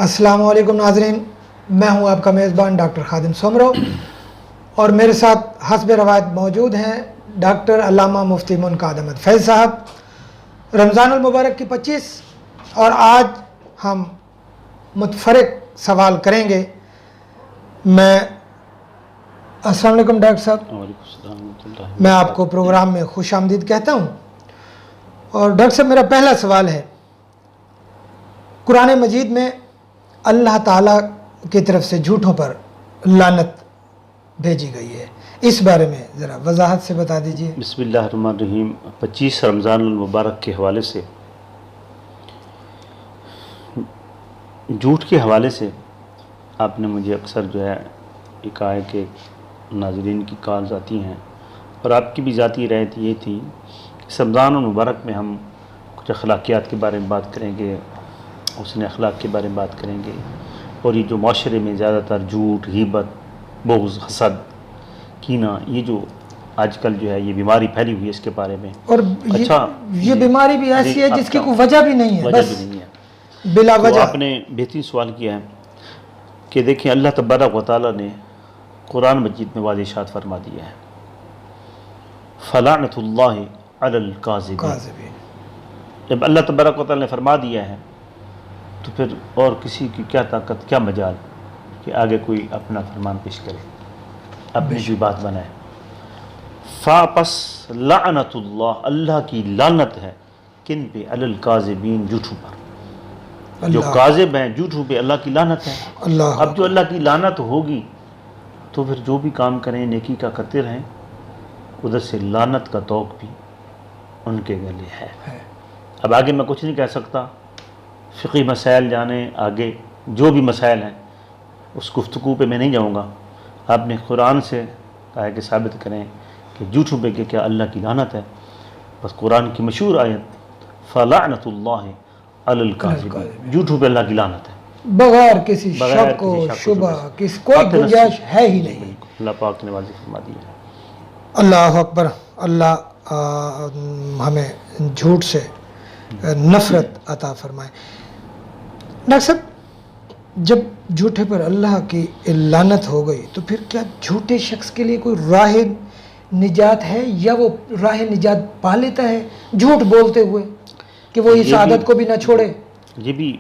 السلام علیکم ناظرین، میں ہوں آپ کا میزبان ڈاکٹر خادم سومرو، اور میرے ساتھ حسب روایت موجود ہیں ڈاکٹر علامہ مفتی منقاد احمد فیض صاحب۔ رمضان المبارک کی 25 اور آج ہم متفرق سوال کریں گے۔ میں السلام علیکم ڈاکٹر صاحب، میں آپ کو پروگرام میں خوش آمدید کہتا ہوں۔ اور ڈاکٹر صاحب، میرا پہلا سوال ہے، قرآن مجید میں اللہ تعالیٰ کی طرف سے جھوٹوں پر لعنت بھیجی گئی ہے، اس بارے میں ذرا وضاحت سے بتا دیجئے۔ بسم اللہ الرحمن الرحیم۔ 25 رمضان المبارک کے حوالے سے، جھوٹ کے حوالے سے آپ نے مجھے اکثر یہ کہا ہے کہ ناظرین کی کالز آتی ہیں، اور آپ کی بھی ذاتی رائے یہ تھی کہ رمضان المبارک میں ہم کچھ اخلاقیات کے بارے میں بات کریں گے، حسن اخلاق کے بارے میں بات کریں گے، اور یہ جو معاشرے میں زیادہ تر جھوٹ، غیبت، بغض، حسد، کینہ، یہ جو آج کل یہ بیماری پھیلی ہوئی ہے، اس کے بارے میں۔ اور یہ بیماری بھی ایسی ہے جس کی کوئی وجہ بھی نہیں ہے، بس بلا وجہ۔ آپ نے بہترین سوال کیا ہے کہ دیکھیں، اللہ تبارک و تعالیٰ نے قرآن مجید میں واضح ارشاد فرما دیا ہے، فَلَعْنَةُ اللَّهِ عَلَى الْكَاذِبِينَ۔ جب اللہ تبارک و تعالیٰ نے فرما دیا ہے تو پھر اور کسی کی کیا طاقت، کیا مجال کہ آگے کوئی اپنا فرمان پیش کرے، اپنی کوئی بات بنائے۔ پس لعنت اللہ، اللہ کی لعنت ہے کن پہ؟ علی الکاذبین، جھوٹوں پر، جو کاذب ہیں، جھوٹوں پہ اللہ کی لعنت ہے۔ اب جو اللہ کی لعنت ہوگی تو پھر جو بھی کام کریں نیکی کا کرتے رہیں، ادھر سے لعنت کا توق بھی ان کے گلے ہے۔ اب آگے میں کچھ نہیں کہہ سکتا، فقہی مسائل جانیں، آگے جو بھی مسائل ہیں اس گفتگو پہ میں نہیں جاؤں گا۔ آپ نے قرآن سے کہا ہے کہ ثابت کریں کہ جھوٹوں پہ کہ کیا اللہ کی لعنت ہے، بس قرآن کی مشہور آیت فَلَعْنَةُ اللَّهِ عَلَى الْكَاذِبِينَ، جھوٹوں پہ اللہ کی لعنت ہے، بغیر کسی شک و شبہ، کوئی گنجائش ہے ہی نہیں۔ اللہ پاک نے واضح فرما دیا ہے۔ اللہ اکبر۔ اللہ ہمیں جھوٹ سے نفرت عطا فرمائے۔ ڈاکٹر صاحب، جب جھوٹے پر اللہ کی لعنت ہو گئی تو پھر کیا جھوٹے شخص کے لیے کوئی راہ نجات ہے، یا وہ راہ نجات پا لیتا ہے جھوٹ بولتے ہوئے کہ وہ اس عادت کو بھی نہ چھوڑے؟ یہ بھی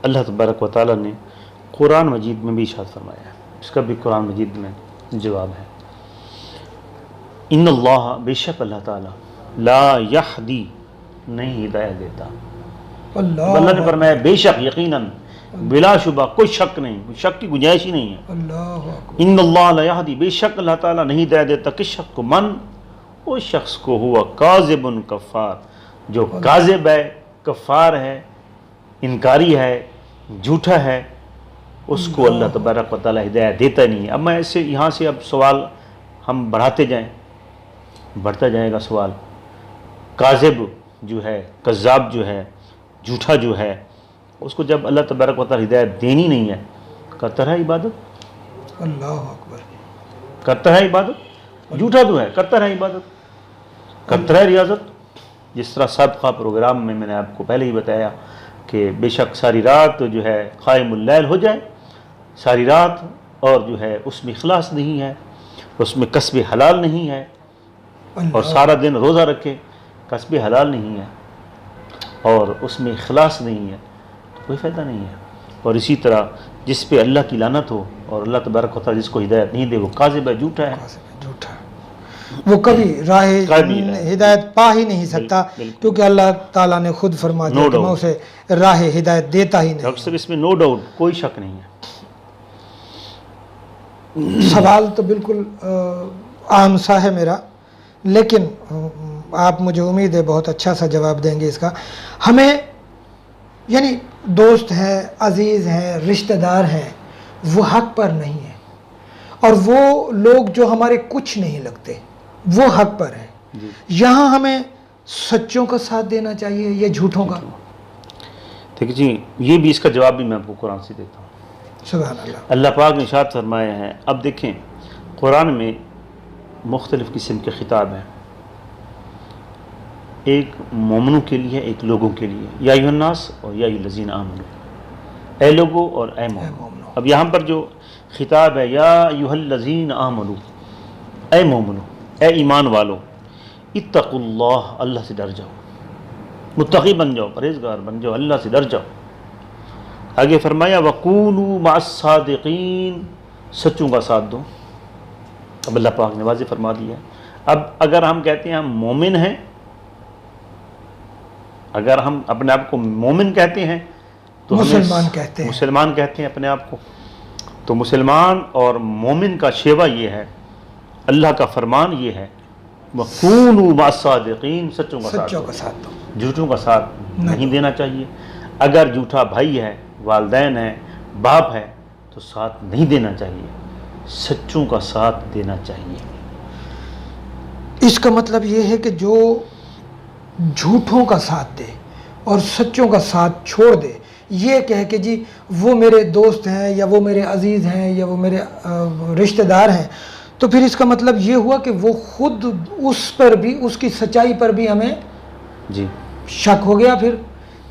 اللہ تبارک و تعالیٰ نے قرآن مجید میں بھی ارشاد فرمایا ہے، اس کا بھی قرآن مجید میں جواب ہے۔ ان اللہ، بے شک اللہ تعالیٰ، لا یہدی، نہیں ہدایت دیتا۔ اللہ نے فرمایا بے شک، یقیناً، بلا شبہ، کوئی شک نہیں، کوئی شک کی گنجائش ہی نہیں ہے۔ ان اللہ لا یہدی، بے شک اللہ تعالیٰ نہیں ہدایت دیتا کس شخص کو؟ من، وہ شخص کو ہوا کاذب کفار، جو کاذب ہے، کفار ہے، انکاری ہے، جھوٹا ہے، اس کو اللہ تبارک و تعالیٰ ہدایت دیتا نہیں ہے۔ اب میں اسے یہاں سے اب سوال ہم بڑھاتے جائیں، بڑھتا جائے گا سوال۔ کاذب جو ہے، کذاب جو ہے، جھوٹا جو ہے، اس کو جب اللہ تبارک و تعالیٰ ہدایت دینی نہیں ہے، کرتا ہے عبادت؟ اللہ اکبر۔ کرتا ہے عبادت؟ جھوٹا جو ہے کرتا ہے عبادت، کرتا ہے ریاضت۔ جس طرح سابقہ پروگرام میں نے آپ کو پہلے ہی بتایا کہ بے شک ساری رات جو ہے قائم اللیل ہو جائے، ساری رات، اور جو ہے اس میں اخلاص نہیں ہے، اس میں کسب حلال نہیں ہے، اور سارا دن روزہ رکھے، کسب حلال نہیں ہے، اور اس میں اخلاص نہیں ہے، تو کوئی فائدہ نہیں ہے۔ اور اسی طرح جس پہ اللہ کی لعنت ہو اور اللہ تبارک و تعالیٰ جس کو ہدایت نہیں دے، وہ کاذب ہے، جھوٹا ہے، وہ کبھی راہ ہدایت پا ہی نہیں سکتا، کیونکہ اللہ تعالیٰ نے خود فرما دیا کہ میں اسے راہ ہدایت دیتا ہی نہیں۔ اکثر اس میں نو ڈاؤٹ، کوئی شک نہیں ہے۔ سوال تو بالکل عام سا ہے میرا، لیکن آپ مجھے امید ہے بہت اچھا سا جواب دیں گے اس کا۔ ہمیں یعنی دوست ہیں، عزیز ہیں، رشتہ دار ہیں، وہ حق پر نہیں ہیں، اور وہ لوگ جو ہمارے کچھ نہیں لگتے وہ حق پر ہیں، یہاں ہمیں سچوں کا ساتھ دینا چاہیے یا جھوٹوں کا؟ دیکھیں جی، یہ بھی اس کا جواب بھی میں آپ کو قرآن سے دیتا ہوں۔ سبحان اللہ۔ اللہ پاک نے ارشاد فرمایا ہے، اب دیکھیں قرآن میں مختلف قسم کے خطاب ہیں، ایک مومنوں کے لیے، ایک لوگوں کے لیے، یا ایھا الناس اور یا ایھا الذین آمنوا۔ اے لوگو اور اے مومنو. اب یہاں پر جو خطاب ہے یا ایھا الذین آمنو، اے مومنو، اے ایمان والو، اتقوا اللہ، اللہ سے ڈر جاؤ، متقی بن جاؤ، پرہیزگار بن جاؤ، اللہ سے ڈر جاؤ. آگے فرمایا وَكُونُوا مَعَ الصَّادِقِينَ، سچوں کا ساتھ دو. اب اللہ پاک نے واضح فرما دیا. اب اگر ہم کہتے ہیں ہم مومن ہیں، اگر ہم اپنے آپ کو مومن کہتے ہیں تو مسلمان کہتے ہیں اپنے آپ کو، تو مسلمان اور مومن کا شیوہ یہ ہے، اللہ کا فرمان یہ ہے وَكُونُوا مَعَ الصَّادِقِينَ، سچوں کا ساتھ دو، جھوٹوں کا ساتھ نہیں دینا چاہیے. اگر جھوٹا بھائی ہے، والدین ہے، باپ ہے تو ساتھ نہیں دینا چاہیے، سچوں کا ساتھ دینا چاہیے. اس کا مطلب یہ ہے کہ جو جھوٹوں کا ساتھ دے اور سچوں کا ساتھ چھوڑ دے، یہ کہے کہ جی وہ میرے دوست ہیں یا وہ میرے عزیز ہیں یا وہ میرے رشتہ دار ہیں، تو پھر اس کا مطلب یہ ہوا کہ وہ خود اس پر بھی، اس کی سچائی پر بھی ہمیں جی شک ہو گیا پھر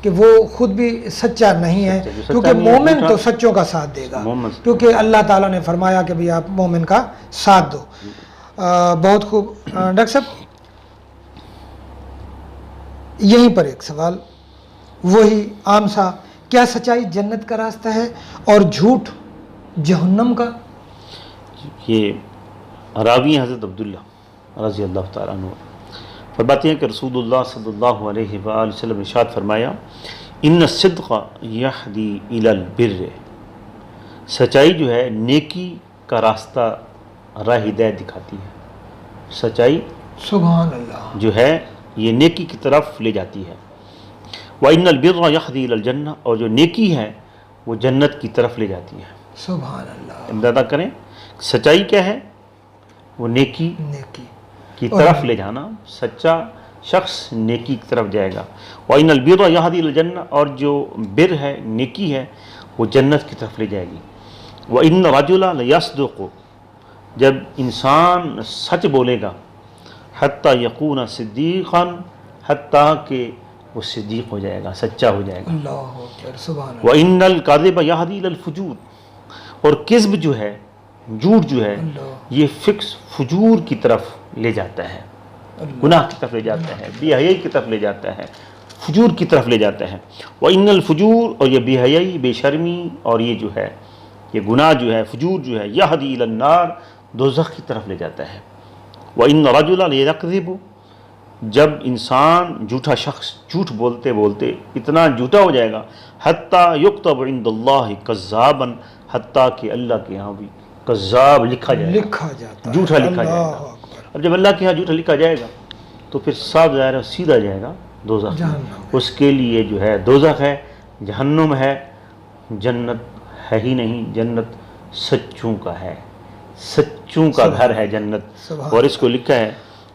کہ وہ خود بھی سچا نہیں ہے، کیونکہ مومن تو سچوں کا ساتھ دے گا، کیونکہ اللہ تعالیٰ نے فرمایا کہ بھی آپ مومن کا ساتھ دو. بہت خوب. ڈاکٹر صاحب یہیں پر ایک سوال وہی عام سا، کیا سچائی جنت کا راستہ ہے اور جھوٹ جہنم کا؟ یہ راوی حضرت عبداللہ رضی اللہ تعالیٰ عنہ فرماتے ہیں کہ رسول اللہ صلی اللہ علیہ وآلہ وسلم ارشاد فرمایا ان الصدق یہدی الی البر، سچائی جو ہے نیکی کا راستہ، راہ ہدایت دکھاتی ہے. سچائی سبحان اللہ جو ہے یہ نیکی کی طرف لے جاتی ہے. وَإِنَّ الْبِرَّ يَهْدِي إِلَى الْجَنَّةِ، اور جو نیکی ہے وہ جنت کی طرف لے جاتی ہے. سبحان اللہ. امدادہ کریں، سچائی کیا ہے؟ وہ نیکی کی طرف لے جانا. سچا شخص نیکی کی طرف جائے گا. وَإِنَّ الْبِرَّ يَهْدِي إِلَى الْجَنَّةِ، اور جو بر ہے، نیکی ہے، وہ جنت کی طرف لے جائے گی. وَإِنَّ الرَّجُلَ لَيَصْدُقُ، جب انسان سچ بولے گا، حتیٰ یکون صدیقا، حتیٰ کہ وہ صدیق ہو جائے گا، سچا ہو جائے گا. اللہ اکبر سبحان اللہ. وَإِنَّ الْكَذِبَ يَهْدِي إِلَى الْفُجُورِ، اور کذب جو ہے، جھوٹ جو ہے، یہ فکس فجور کی طرف لے جاتا ہے، گناہ کی طرف لے جاتا ہے، بے حیائی کی طرف لے جاتا ہے، فجور کی طرف لے جاتا ہے. وَإِنَّ الْفُجُورَ، اور یہ بے حیائی، بے شرمی اور یہ جو ہے، یہ گناہ جو ہے، فجور جو ہے، یہدی الی النار، دوزخ کی طرف لے جاتا ہے. وَإِنَّ رَجُلًا لَيَكْذِبُ، جب انسان، جھوٹا شخص جھوٹ بولتے بولتے اتنا جھوٹا ہو جائے گا، حتیٰ یکتب عند اللہ کذابا، حتیٰ کہ اللہ کے ہاں بھی کذاب لکھا جائے گا، جھوٹا لکھا جائے گا. اب جب اللہ کے ہاں جھوٹا لکھا جائے گا تو پھر صاف ظاہر سیدھا جائے گا دوزخ. اس کے لیے جو ہے دوزخ ہے، جہنم ہے، جنت ہے ہی نہیں. جنت سچوں کا ہے، سچوں کا گھر ہے جنت. اور اس کو لکھا ہے،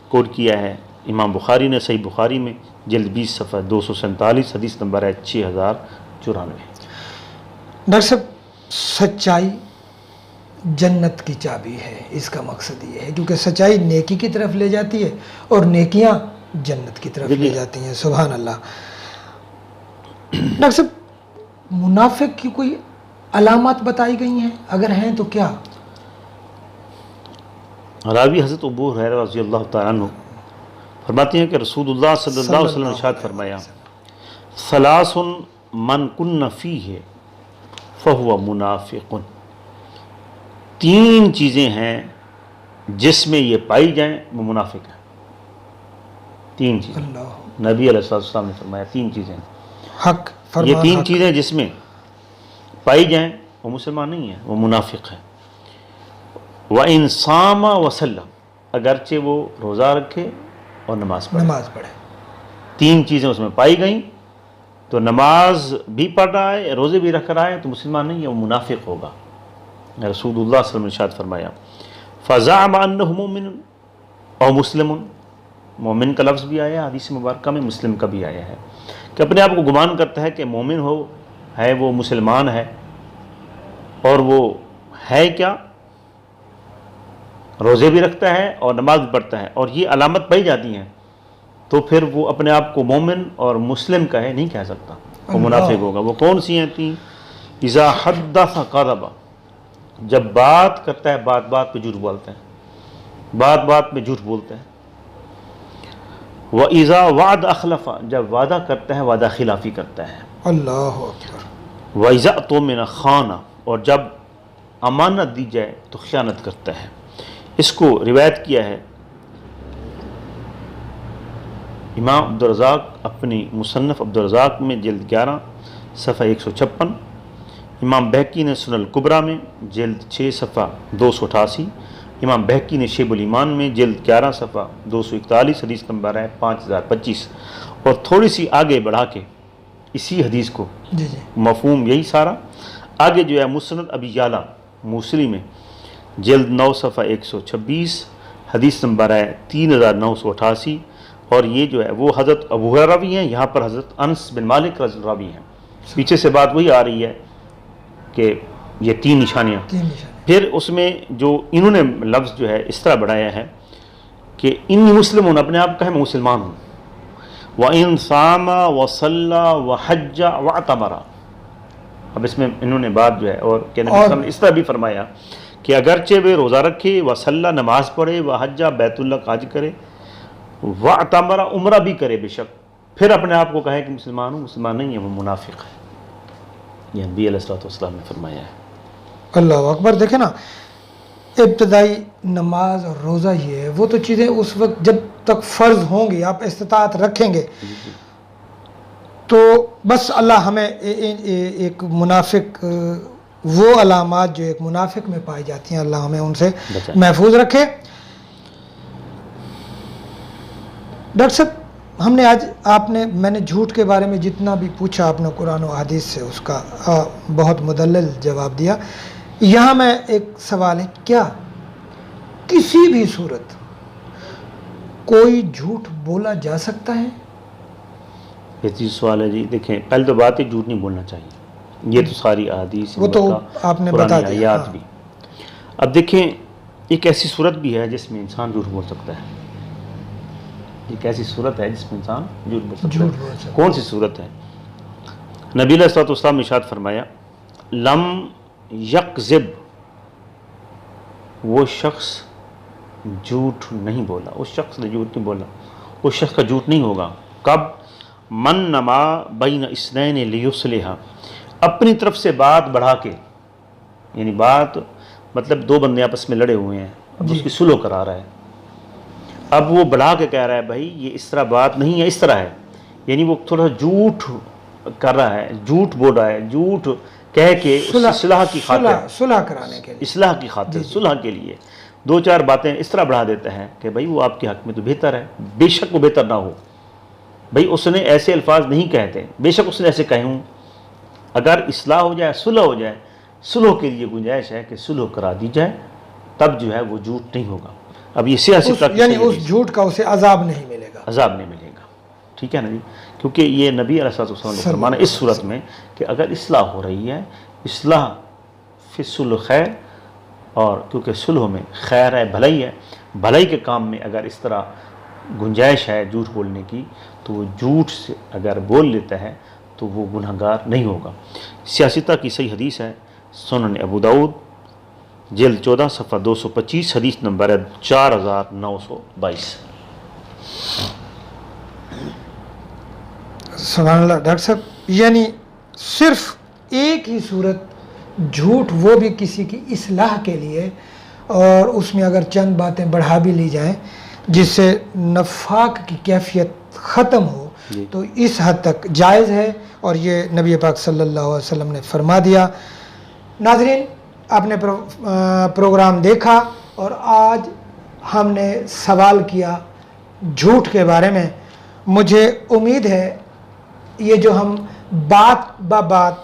کوٹ کیا ہے امام بخاری نے صحیح بخاری میں جلد 20 صفحہ 247، حدیث نمبر ہے 6094. ڈاکٹر صاحب سچائی جنت کی چابی ہے، اس کا مقصد یہ ہے کیونکہ سچائی نیکی کی طرف لے جاتی ہے اور نیکیاں جنت کی طرف لے جاتی ہیں. سبحان اللہ. ڈاکٹر صاحب منافق کی کوئی علامات بتائی گئی ہیں؟ اگر ہیں تو کیا؟ راوی حضرت ابو ہریرہ رضی اللہ تعالیٰ عنہ فرماتے ہیں کہ رسول اللہ صلی اللہ علیہ وسلم نے ارشاد فرمایا ثلاث من کن فیہ فہو منافق، تین چیزیں ہیں جس میں یہ پائی جائیں وہ منافق ہے. تین چیزیں نبی علیہ السلام نے فرمایا، تین چیزیں حق، یہ تین چیزیں جس میں پائی جائیں وہ مسلمان نہیں ہے، وہ منافق ہے. وَإِنْ صَامَ وَسَلَّمَ، اگرچہ وہ روزہ رکھے اور نماز پڑھے. تین چیزیں اس میں پائی گئیں تو نماز بھی پڑھ رہا ہے، روزے بھی رکھ رہا ہے تو مسلمان نہیں ہے، وہ منافق ہوگا. رسول اللہ صلی اللہ علیہ وسلم نے ارشاد فرمایا فَزَعَمَ أَنَّهُ مُؤْمِنٌ اور مسلم، مومن کا لفظ بھی آیا حدیث مبارکہ میں، مسلم کا بھی آیا ہے کہ اپنے آپ کو گمان کرتا ہے کہ مومن ہے وہ مسلمان ہے، اور وہ ہے کیا؟ روزے بھی رکھتا ہے اور نماز بھی پڑھتا ہے، اور یہ علامت پائی جاتی ہیں تو پھر وہ اپنے آپ کو مومن اور مسلم کا ہے نہیں کہہ سکتا، وہ منافق ہوگا. وہ کون سی ہیں تین؟ اذا حدث کذب، جب بات کرتا ہے بات بات پہ جھوٹ بولتا ہے، بات بات پہ جھوٹ بولتا ہے۔ وَإِذَا وعد اخلف، جب وعدہ کرتا ہے وعدہ خلافی کرتا ہے۔ اللہ اکبر۔ وَإِذَا اؤْتُمِنَ خَانَ، اور جب امانت دی جائے تو خیانت کرتا ہے۔ اس کو روایت کیا ہے امام عبدالرزاق اپنی مصنف عبدالرزاق میں جلد 11 صفحہ 156، امام بہقی نے سنن الکبریٰ میں جلد 6 صفحہ 288، امام بہقی نے شیب الایمان میں جلد 11 صفحہ 241، حدیث نمبر ہے 5025۔ اور تھوڑی سی آگے بڑھا کے اسی حدیث کو، جی جی مفہوم یہی سارا، آگے جو ہے مسند ابی یعلا موصلی میں جلد 9 صفحہ 126، حدیث نمبر ہے 3988، اور یہ جو ہے وہ حضرت ابو ہریرہ بھی ہیں، یہاں پر حضرت انس بن مالک رضی اللہ عنہ بھی ہیں۔ پیچھے سے بات وہی آ رہی ہے کہ یہ 3 نشانیاں۔ پھر اس میں جو انہوں نے لفظ جو ہے اس طرح بڑھایا ہے کہ انی مسلمون، اپنے آپ کہے میں مسلمان ہوں، وَإِن صَامَ وَصَلَّى وَحَجَّ وَاعْتَمَرَ۔ اب اس میں انہوں نے بات جو ہے اور کہ نبی صلی اللہ علیہ وسلم نے اس طرح بھی فرمایا کہ اگرچہ وہ روزہ رکھے، وصلی نماز پڑھے، وحج بیت اللہ کا حج کرے، وَاعْتَمَرَ عمرہ بھی کرے بے شک، پھر اپنے آپ کو کہے کہ مسلمان ہوں، مسلمان نہیں ہے، وہ منافق ہے۔ یہ نبی علیہ الصلوۃ والسلام نے فرمایا ہے۔ اللہ اکبر۔ دیکھیں نا، ابتدائی نماز اور روزہ یہ ہے، وہ تو چیزیں اس وقت جب تک فرض ہوں گی، آپ استطاعت رکھیں گے تو بس اللہ ہمیں ایک منافق، وہ علامات جو ایک منافق میں پائی جاتی ہیں، اللہ ہمیں ان سے محفوظ رکھے۔ ڈاکٹر صاحب، میں نے جھوٹ کے بارے میں جتنا بھی پوچھا، آپ نے قرآن و حدیث سے اس کا بہت مدلل جواب دیا۔ یہاں میں ایک سوال ہے، کیا کسی بھی صورت کوئی جھوٹ بولا جا سکتا ہے؟ بہترین سوال ہے جی۔ دیکھیں، پہلے تو بات ہے جھوٹ نہیں بولنا چاہیے، یہ تو ساری احادیث وہ تو آپ نے بتا دیا، آیات بھی۔ اب دیکھیں، ایک ایسی صورت بھی ہے جس میں انسان جھوٹ بول سکتا ہے، ایک ایسی صورت ہے جس میں انسان جھوٹ بول سکتا ہے۔ کون سی صورت ہے؟ نبی علیہ الصلوۃ والسلام نے ارشاد فرمایا، لم یکذب، وہ شخص جھوٹ نہیں بولا، اس شخص نے جھوٹ نہیں بولا، اس شخص کا جھوٹ نہیں ہوگا۔ کب؟ من نما بین اثنین لیصلح، اپنی طرف سے بات بڑھا کے، یعنی بات مطلب 2 بندے آپس میں لڑے ہوئے ہیں، اب اس کی صلح کرا رہا ہے، اب وہ بڑھا کے کہہ رہا ہے بھائی یہ اس طرح بات نہیں ہے، اس طرح ہے، یعنی وہ تھوڑا جھوٹ کر رہا ہے، جھوٹ بول رہا ہے، جھوٹ کہہ کے اصلاح کی خاطر، صلح کرانے کے لیے، اصلاح کی خاطر، صلح کے لیے 2-4 باتیں اس طرح بڑھا دیتا ہے کہ بھائی وہ آپ کے حق میں تو بہتر ہے، بے شک وہ بہتر نہ ہو، بھائی اس نے ایسے الفاظ نہیں کہتے، بے شک اس نے ایسے کہے ہوں، اگر اصلاح ہو جائے، صلح ہو جائے، صلح کے لیے گنجائش ہے کہ صلح کرا دی جائے، تب جو ہے وہ جھوٹ نہیں ہوگا۔ اب یہ سیاسی یعنی اس جھوٹ کا اسے عذاب نہیں ملے گا، عذاب نہیں ملے گا، ٹھیک ہے نا جی؟ کیونکہ یہ نبی علیہ السلام نے فرمانا اس صورت میں کہ اگر اصلاح ہو رہی ہے، اصلاح فی الصلح خیر، اور کیونکہ صلح میں خیر ہے، بھلائی ہے، بھلائی کے کام میں اگر اس طرح گنجائش ہے جھوٹ بولنے کی، تو وہ جھوٹ سے اگر بول لیتا ہے تو وہ گنہگار نہیں ہوگا۔ سیاستہ کی صحیح حدیث ہے، سنن ابو داؤد جلد 14 صفحہ 225، حدیث نمبر ہے 4922۔ سبحان اللہ۔ ڈاکٹر صاحب، یعنی صرف ایک ہی صورت جھوٹ، وہ بھی کسی کی اصلاح کے لیے، اور اس میں اگر چند باتیں بڑھا بھی لی جائیں جس سے نفاق کی کیفیت ختم ہو، تو اس حد تک جائز ہے، اور یہ نبی پاک صلی اللہ علیہ وسلم نے فرما دیا۔ ناظرین، آپ نے پروگرام دیکھا اور آج ہم نے سوال کیا جھوٹ کے بارے میں۔ مجھے امید ہے یہ جو ہم بات بات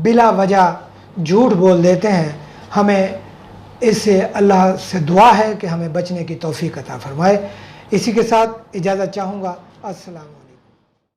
بلا وجہ جھوٹ بول دیتے ہیں، ہمیں اس سے اللہ سے دعا ہے کہ ہمیں بچنے کی توفیق عطا فرمائے۔ اسی کے ساتھ اجازت چاہوں گا، السلام علیکم۔